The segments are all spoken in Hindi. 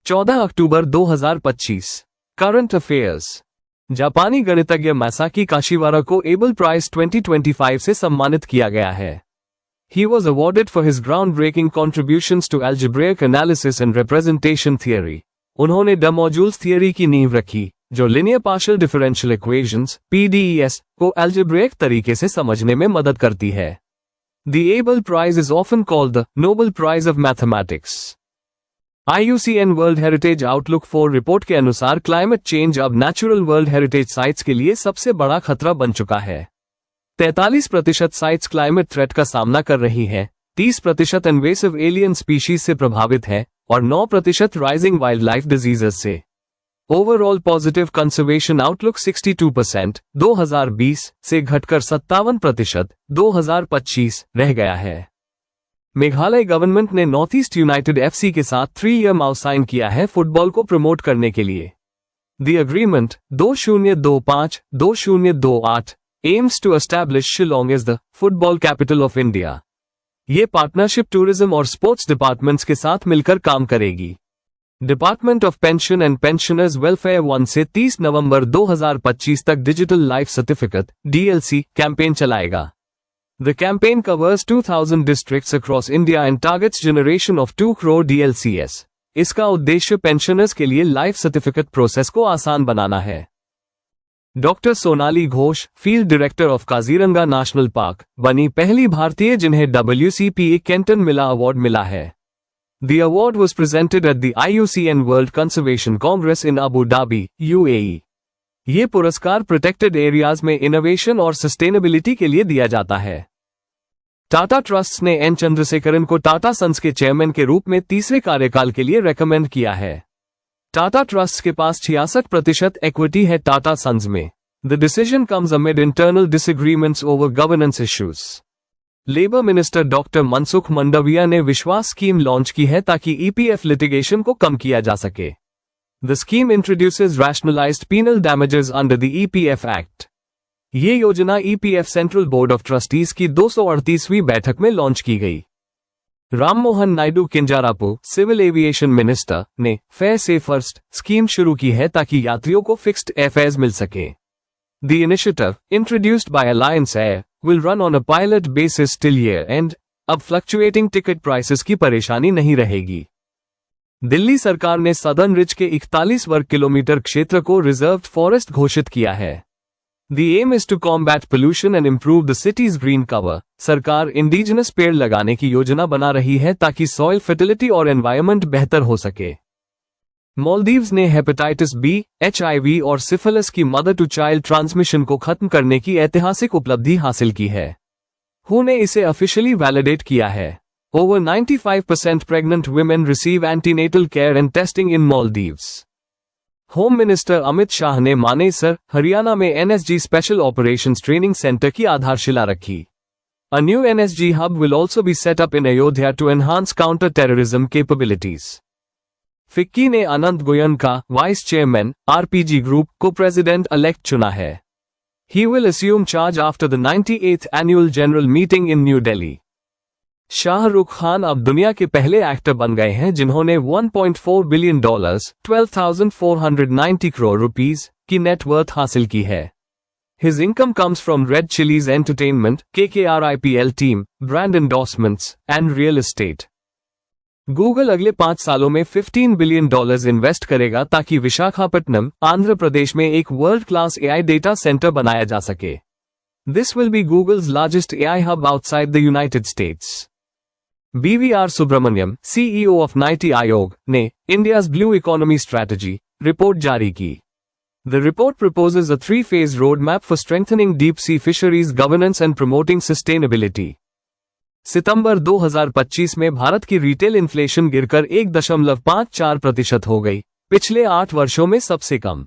14 अक्टूबर 2025। Current affairs. जापानी गणितज्ञ मैसाकी काशिवारा को एबल प्राइज 2025 से सम्मानित किया गया है। He was awarded for his groundbreaking contributions to algebraic analysis and representation theory. उन्होंने द मॉड्यूल्स थियरी की नींव रखी, जो linear partial differential equations (PDES) को अलजेब्रिक तरीके से समझने में मदद करती है। The Abel Prize is often called the Nobel Prize of Mathematics. IUCN World Heritage Outlook 4 report के अनुसार क्लाइमेट चेंज अब नेचुरल वर्ल्ड हेरिटेज साइट्स के लिए सबसे बड़ा खतरा बन चुका है। 43% साइट्स क्लाइमेट थ्रेट का सामना कर रही हैं, 30% इन्वेसिव एलियन स्पीशीज से प्रभावित है और 9% राइजिंग वाइल्ड लाइफ डिजीजेस से। ओवरऑल पॉजिटिव कंजर्वेशन आउटलुक 62% 2020 से घटकर 57% 2025 रह गया है। मेघालय गवर्नमेंट ने नॉर्थ ईस्ट यूनाइटेड FC के साथ 3-year MOU साइन किया है फुटबॉल को प्रमोट करने के लिए। The agreement 2025-2028 aims to establish Shillong as the football capital of India. ये पार्टनरशिप टूरिज्म और स्पोर्ट्स डिपार्टमेंट्स के साथ मिलकर काम करेगी। Department of pension and pensioners welfare 1 से 30 नवंबर 2025 तक digital life certificate (DLC) campaign चलाएगा। The campaign covers 2000 districts across India and targets generation of 2 crore DLCs. इसका उद्देश्य पेंशनर्स के लिए लाइफ सर्टिफिकेट प्रोसेस को आसान बनाना है। Doctor Sonali Ghosh, field director of Kaziranga national park, बनी पहली भारतीय जिन्हें WCPA केंटन मिला अवार्ड मिला है। The award was presented at the IUCN World Conservation Congress in Abu Dhabi, UAE. ये पुरस्कार प्रोटेक्टेड एरियाज में इनोवेशन और सस्टेनेबिलिटी के लिए दिया जाता है। टाटा ट्रस्ट्स ने एन चंद्रशेखरन को टाटा सन्स के चेयरमैन के रूप में तीसरे कार्यकाल के लिए रेकमेंड किया है। टाटा ट्रस्ट्स के पास 66% इक्विटी है टाटा सन्स में। The decision comes amid internal disagreements over governance issues. Labour minister doctor Mansukh Mandaviya ने विश्वास स्कीम लॉन्च की है ताकि EPF लिटिगेशन को कम किया जा सके। The scheme introduces rationalized penal damages under the EPF Act. ये योजना EPF central board of trustees की 238वीं बैठक में लॉन्च की गई। Ram Mohan Naidu Kinjarapu, civil aviation minister, ने फेयर से फर्स्ट स्कीम शुरू की है ताकि यात्रियों को फिक्स्ड एयरफेयर्स मिल सके। The initiative, introduced by Alliance Air, will run on a pilot basis till year end. अब फ्लक्चुएटिंग टिकट प्राइसेस की परेशानी नहीं रहेगी। दिल्ली सरकार ने सदर्न रिज के 41 वर्ग किलोमीटर क्षेत्र को रिजर्व्ड फॉरेस्ट घोषित किया है। The aim is to combat pollution and improve the city's green cover. सरकार इंडिजिनस पेड़ लगाने की योजना बना रही है ताकि सॉइल फर्टिलिटी और एनवायरनमेंट बेहतर हो सके। मालदीव्स ने हेपेटाइटिस B, HIV और सिफिलिस की मदर टू चाइल्ड ट्रांसमिशन को खत्म करने की ऐतिहासिक उपलब्धि हासिल की है। WHO ने इसे ऑफिशियली वैलिडेट किया है। Over 95% pregnant women receive antenatal care and testing in Maldives. Home minister Amit Shah ने मानेसर, हरियाणा में NSG special operations training centre की आधारशिला रखी। A new NSG hub will also be set up in Ayodhya to enhance counter-terrorism capabilities. FICCI ने Anant Goenka, vice chairman, RPG group, को प्रेसिडेंट इलेक्ट चुना है। He will assume charge after the 98th annual general meeting in New Delhi. Shahrukh Khan अब दुनिया के पहले एक्टर बन गए हैं जिन्होंने $1.4 बिलियन 12,490 करोड़ रुपीस की नेटवर्थ हासिल की है। His income comes from Red Chillies Entertainment, KKR IPL team, brand endorsements, and real estate. Google अगले 5 सालों में $15 बिलियन इन्वेस्ट करेगा ताकि विशाखापट्टनम, आंध्र प्रदेश में एक world class AI data centre बनाया जा सके। This will be Google's largest AI hub outside the United States. BVR Subramaniam, CEO of NITI Aayog, ने India's Blue Economy Strategy report जारी की। The report proposes a 3-phase roadmap for strengthening deep-sea fisheries governance and promoting sustainability. सितंबर 2025 में भारत की रिटेल इन्फ्लेशन गिरकर 1.54% हो गई, पिछले 8 वर्षों में सबसे कम।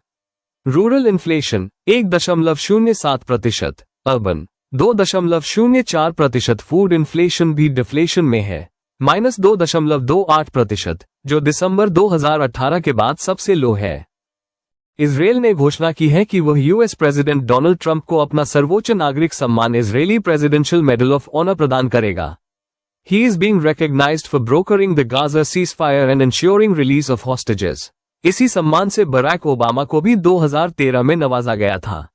Rural inflation 1.07%, urban 2.04%, food inflation भी डिफ्लेशन में है, -2.28%, जो दिसंबर 2018 के बाद सबसे लो है। इजराइल ने घोषणा की है कि वह यूएस प्रेसिडेंट डोनाल्ड ट्रंप को अपना सर्वोच्च नागरिक सम्मान Israeli presidential medal of honour प्रदान करेगा। He is being recognized for brokering the Gaza ceasefire and ensuring release of hostages. इसी सम्मान से बराक ओबामा को भी 2013 में नवाजा गया था।